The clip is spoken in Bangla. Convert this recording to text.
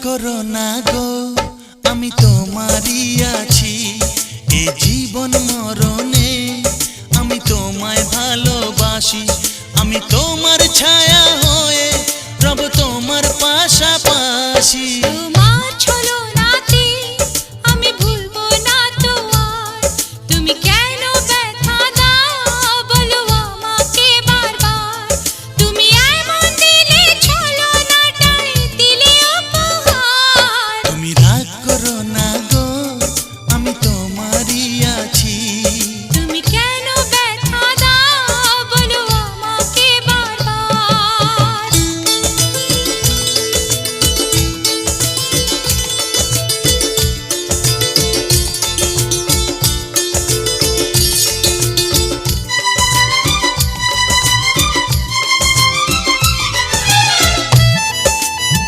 করো না গো, আমি তোমারই আছি। এ জীবন মরণে আমি তোমায় ভালোবাসি। আমি তোমার ছায়া হয়ে রব তোমার পাশাপাশি।